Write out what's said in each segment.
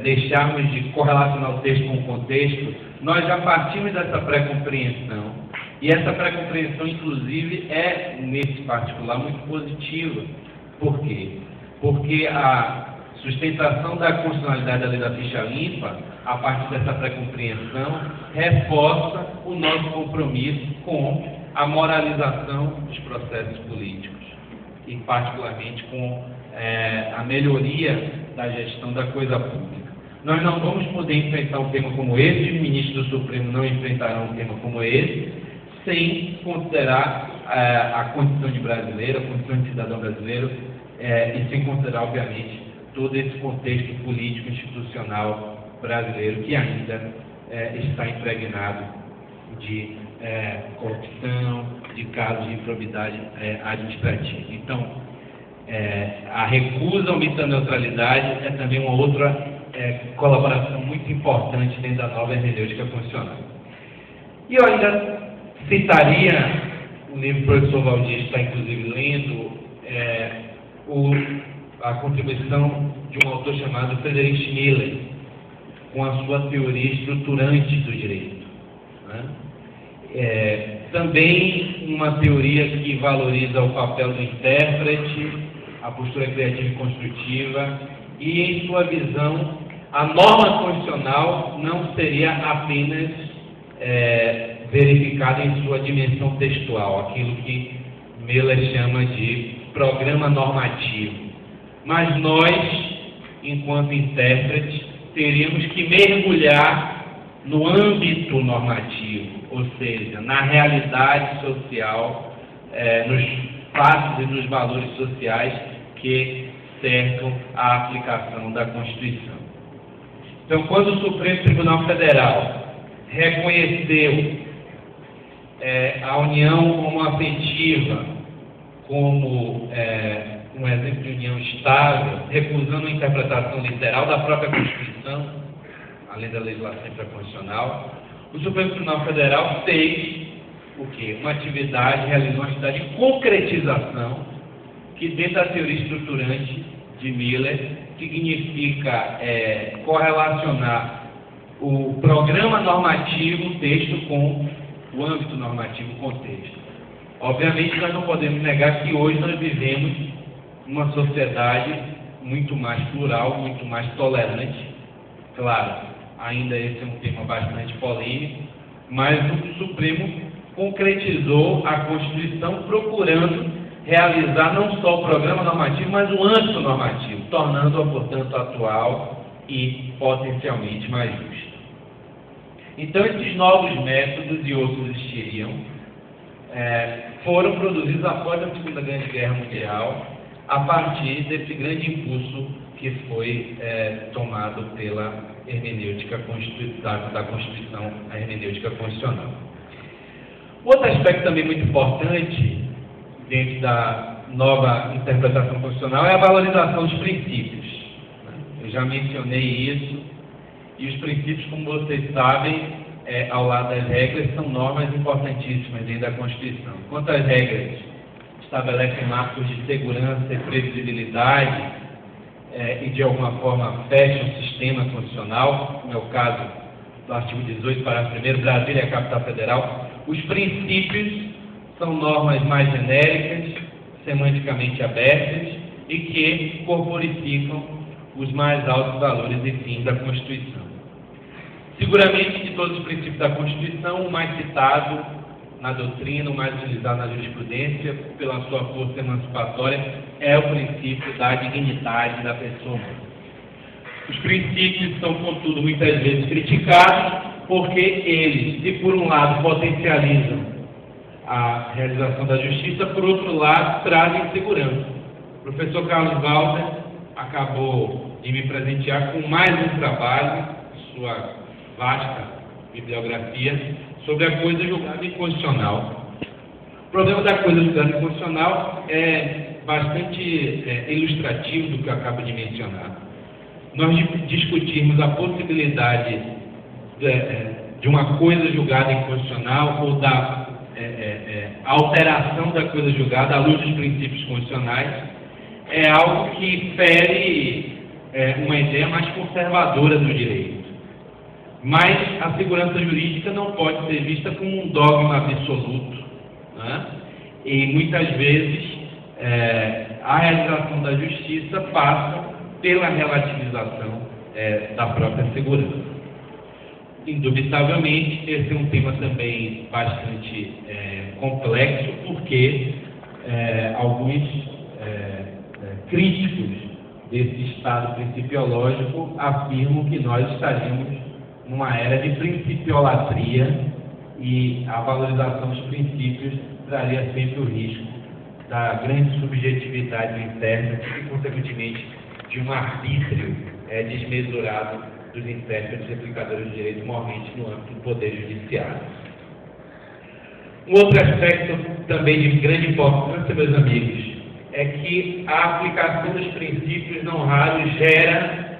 deixarmos de correlacionar o texto com o contexto, nós já partimos dessa pré-compreensão. E essa pré-compreensão, inclusive, é, nesse particular, muito positiva. Por quê? Porque a sustentação da constitucionalidade da lei da ficha limpa, a partir dessa pré-compreensão, reforça o nosso compromisso com a moralização dos processos políticos e, particularmente, com a melhoria da gestão da coisa pública. Nós não vamos poder enfrentar um tema como esse, os ministros do Supremo não enfrentarão um tema como esse, sem considerar a condição de brasileiro, a condição de cidadão brasileiro, e sem considerar, obviamente, todo esse contexto político institucional brasileiro que ainda está impregnado de corrupção, de casos de improbidade administrativa. Então, a recusa à omissão da neutralidade é também uma outra colaboração muito importante dentro da nova hermenêutica constitucional. E eu ainda citaria o livro que o professor Valdir está, inclusive, lendo, a contribuição de um autor chamado Friedrich Schiller, com a sua teoria estruturante do direito, né? Também uma teoria que valoriza o papel do intérprete, a postura criativa e construtiva, e, em sua visão, a norma constitucional não seria apenas verificada em sua dimensão textual, aquilo que Miller chama de programa normativo. Mas nós, enquanto intérpretes, teríamos que mergulhar no âmbito normativo, ou seja, na realidade social, nos fatos e nos valores sociais que cercam a aplicação da Constituição. Então, quando o Supremo Tribunal Federal reconheceu a união homoafetiva como um exemplo de união estável, recusando a interpretação literal da própria Constituição, além da legislação infraconstitucional, o Supremo Tribunal Federal fez o quê? Realizou uma atividade de concretização, que dentro da teoria estruturante de Miller significa correlacionar o programa normativo, o texto, com o âmbito normativo, o contexto. Obviamente, nós não podemos negar que hoje nós vivemos uma sociedade muito mais plural, muito mais tolerante. Claro, ainda esse é um tema bastante polêmico, mas o Supremo concretizou a Constituição procurando realizar não só o programa normativo, mas o âmbito normativo, tornando-a, portanto, atual e potencialmente mais justa. Então, esses novos métodos e outros existiriam, foram produzidos após a Segunda Grande Guerra Mundial, a partir desse grande impulso que foi tomado pela hermenêutica da Constituição, a hermenêutica constitucional. Outro aspecto também muito importante dentro da nova interpretação constitucional é a valorização dos princípios. Eu já mencionei isso, e os princípios, como vocês sabem, ao lado das regras, são normas importantíssimas dentro da Constituição. Enquanto as regras estabelecem marcos de segurança e previsibilidade e, de alguma forma, fecham o sistema constitucional, como é o caso do artigo 18, parágrafo 1º, Brasília é a capital federal, os princípios são normas mais genéricas, semanticamente abertas e que corporificam os mais altos valores e fins da Constituição. Seguramente, de todos os princípios da Constituição, o mais citado na doutrina, o mais utilizado na jurisprudência, pela sua força emancipatória, é o princípio da dignidade da pessoa humana. Os princípios são, contudo, muitas vezes criticados, porque eles, se por um lado potencializam a realização da justiça, por outro lado, trazem segurança. O professor Carlos Walter acabou de me presentear com mais um trabalho, sua vasta bibliografia, sobre a coisa julgada inconstitucional. O problema da coisa julgada inconstitucional é bastante ilustrativo do que eu acabo de mencionar. Nós discutirmos a possibilidade de uma coisa julgada inconstitucional ou da alteração da coisa julgada à luz dos princípios constitucionais é algo que fere uma ideia mais conservadora do direito. Mas a segurança jurídica não pode ser vista como um dogma absoluto, né? E muitas vezes a realização da justiça passa pela relativização da própria segurança. Indubitavelmente, esse é um tema também bastante complexo, porque alguns críticos desse estado principiológico afirmam que nós estaríamos numa era de principiolatria e a valorização dos princípios traria sempre o risco da grande subjetividade do intérprete e, consequentemente, de um arbítrio desmesurado dos intérpretes e aplicadores de direito, mormente no âmbito do Poder Judiciário. Um outro aspecto também de grande importância, meus amigos, é que a aplicação dos princípios não raros gera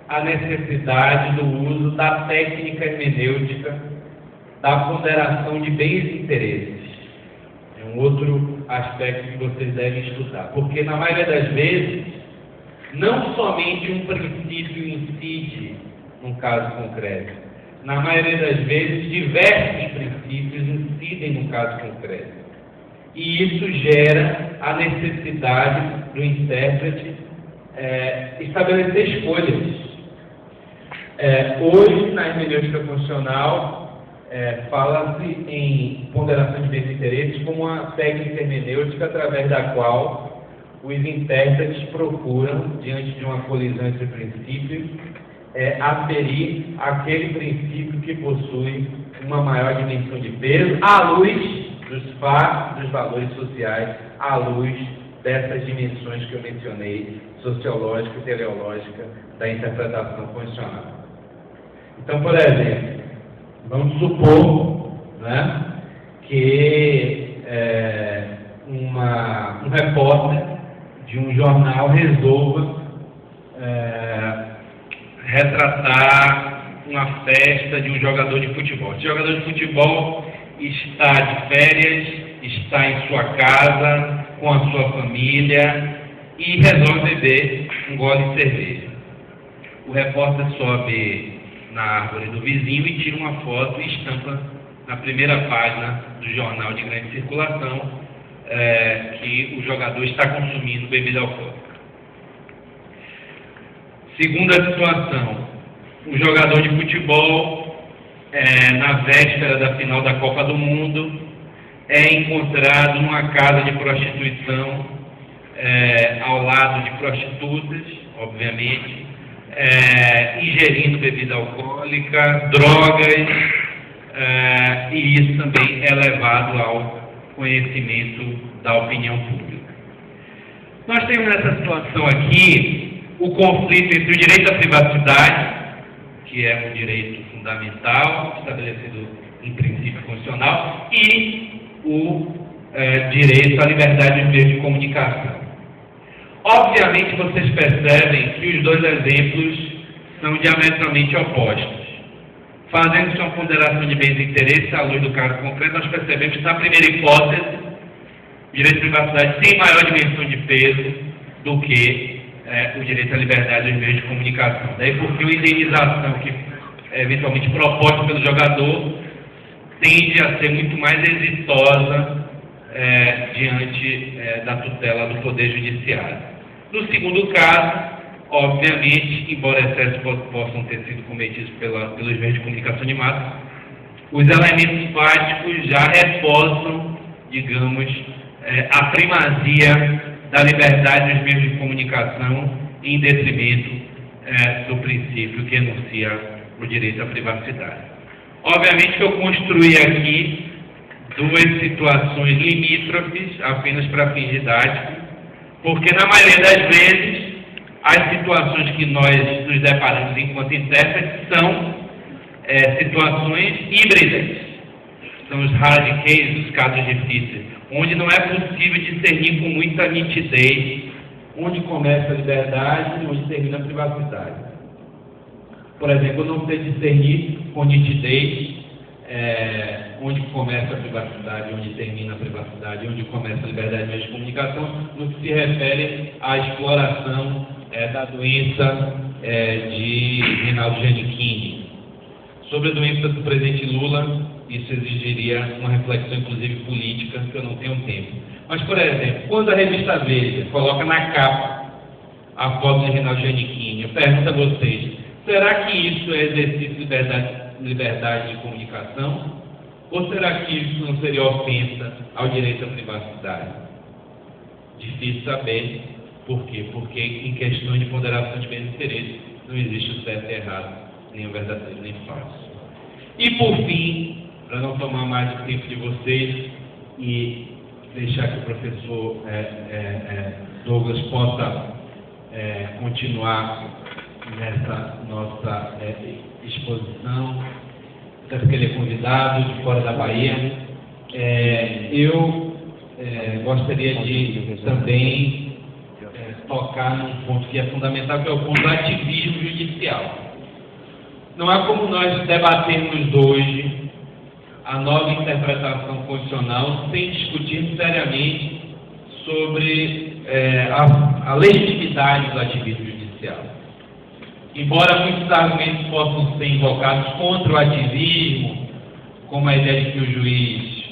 a necessidade do uso da técnica hermenêutica da ponderação de bens e interesses. É um outro aspecto que vocês devem estudar, porque na maioria das vezes, não somente um princípio incide num caso concreto. Na maioria das vezes, diversos princípios incidem no caso concreto. E isso gera a necessidade do intérprete estabelecer escolhas. Hoje, na hermenêutica constitucional, fala-se em ponderação de bens e interesses como uma técnica hermenêutica através da qual os intérpretes procuram, diante de uma colisão entre princípios, aferir aquele princípio que possui uma maior dimensão de peso, à luz dos fatos, dos valores sociais, à luz dessas dimensões que eu mencionei, sociológica e teleológica, da interpretação constitucional. Então, por exemplo, vamos supor, né, que um repórter de um jornal resolva retratar uma festa de um jogador de futebol. Esse jogador de futebol está de férias, está em sua casa, com a sua família e resolve beber um gole de cerveja. O repórter sobe na árvore do vizinho e tira uma foto e estampa na primeira página do jornal de grande circulação que o jogador está consumindo bebida alcoólica. Segunda situação, o jogador de futebol, na véspera da final da Copa do Mundo, é encontrado numa casa de prostituição, ao lado de prostitutas, obviamente, ingerindo bebida alcoólica, drogas, e isso também é levado ao conhecimento da opinião pública. Nós temos nessa situação aqui o conflito entre o direito à privacidade, que é um direito fundamental, estabelecido em princípio constitucional, e o direito à liberdade dos meios de comunicação. Obviamente, vocês percebem que os dois exemplos são diametralmente opostos. Fazendo-se uma ponderação de bens e interesses à luz do caso concreto, nós percebemos que, na primeira hipótese, o direito à privacidade tem maior dimensão de peso do que o direito à liberdade dos meios de comunicação. Daí porque uma indenização que é eventualmente proposta pelo jogador tende a ser muito mais exitosa diante da tutela do Poder Judiciário. No segundo caso, obviamente, embora excessos possam ter sido cometidos pelos meios de comunicação de massa, os elementos fáticos já reforçam, digamos, a primazia da liberdade dos meios de comunicação em detrimento do princípio que enuncia o direito à privacidade. Obviamente que eu construí aqui duas situações limítrofes apenas para fins didáticos, porque na maioria das vezes as situações que nós nos deparamos enquanto intérpretes são situações híbridas. São os hard cases, os casos difíceis, onde não é possível discernir com muita nitidez onde começa a liberdade e onde termina a privacidade. Por exemplo, eu não sei discernir com nitidez onde começa a privacidade, onde termina a privacidade, onde começa a liberdade de meios de comunicação, no que se refere à exploração da doença de Reinaldo Giannichini. Sobre a doença do presidente Lula, isso exigiria uma reflexão, inclusive política, que eu não tenho tempo. Mas, por exemplo, quando a revista Veja coloca na capa a foto de Reinaldo Giannichini, eu pergunto a vocês, será que isso é exercício de liberdade de comunicação? Ou será que isso não seria ofensa ao direito à privacidade? Difícil saber. Por quê? Porque em questões de ponderação de bens e interesses não existe o certo e errado, nem o verdadeiro nem falso. E por fim, para não tomar mais o tempo de vocês e deixar que o professor Douglas possa continuar nessa nossa exposição, até porque ele é convidado de fora da Bahia, eu gostaria de também tocar num ponto que é fundamental, que é o ponto do ativismo judicial. Não há como nós debatermos hoje a nova interpretação constitucional sem discutir seriamente sobre a legitimidade do ativismo judicial. Embora muitos argumentos possam ser invocados contra o ativismo, como a ideia de que o juiz,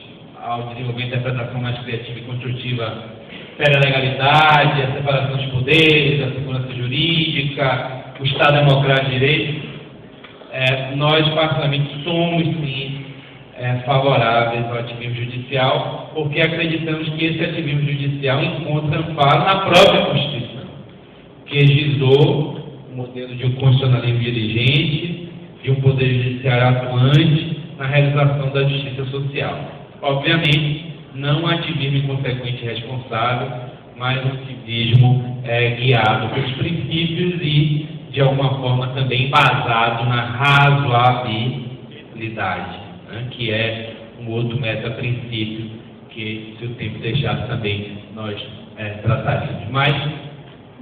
ao desenvolver a interpretação mais criativa e construtiva, fere a legalidade, a separação dos poderes, a segurança jurídica, o Estado democrático de direito, nós, particularmente, somos, sim, favoráveis ao ativismo judicial, porque acreditamos que esse ativismo judicial encontra amparo na própria Constituição, que gizou o modelo de um constitucionalismo dirigente, de um poder judiciário atuante na realização da justiça social. Obviamente, não um ativismo inconsequente e responsável, mas um ativismo guiado pelos princípios e, de alguma forma, também embasado na razoabilidade, né, que é um outro meta-princípio que, se o tempo deixar, também nós trataríamos. Mas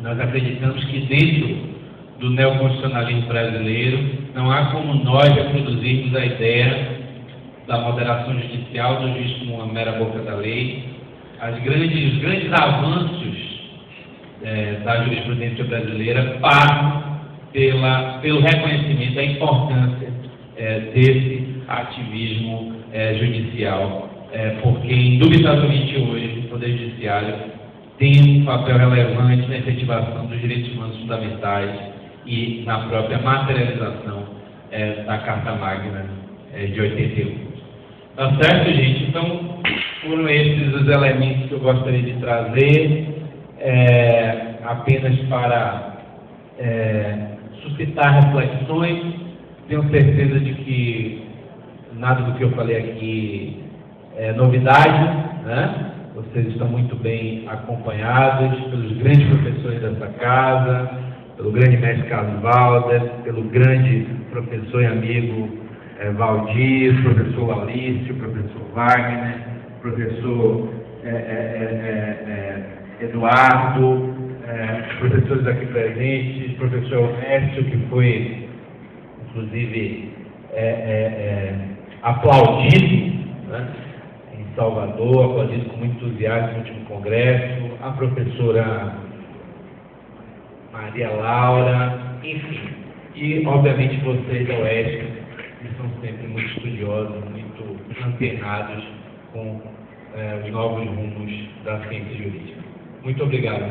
nós acreditamos que dentro do neoconstitucionalismo brasileiro não há como nós reproduzirmos a ideia da moderação judicial, do juiz como uma mera boca da lei. Os grandes avanços da jurisprudência brasileira passam pelo reconhecimento da importância desse ativismo judicial, porque, indubitavelmente, hoje o Poder Judiciário tem um papel relevante na efetivação dos direitos humanos fundamentais e na própria materialização da Carta Magna de 81. Tá certo, gente? Então, foram esses os elementos que eu gostaria de trazer, apenas para suscitar reflexões. Tenho certeza de que nada do que eu falei aqui é novidade, né? Vocês estão muito bem acompanhados pelos grandes professores dessa casa, pelo grande mestre Carlos Valder, pelo grande professor e amigo Valdir, professor Laurício, professor Wagner, professor Eduardo, professores aqui presentes, professor Ernesto, que foi, inclusive, aplaudido, né, em Salvador, aplaudido com muito entusiasmo no último congresso, a professora Maria Laura, enfim, e, obviamente, vocês da UESC, que são sempre muito estudiosos, muito antenados com os novos rumos da ciência jurídica. Muito obrigado,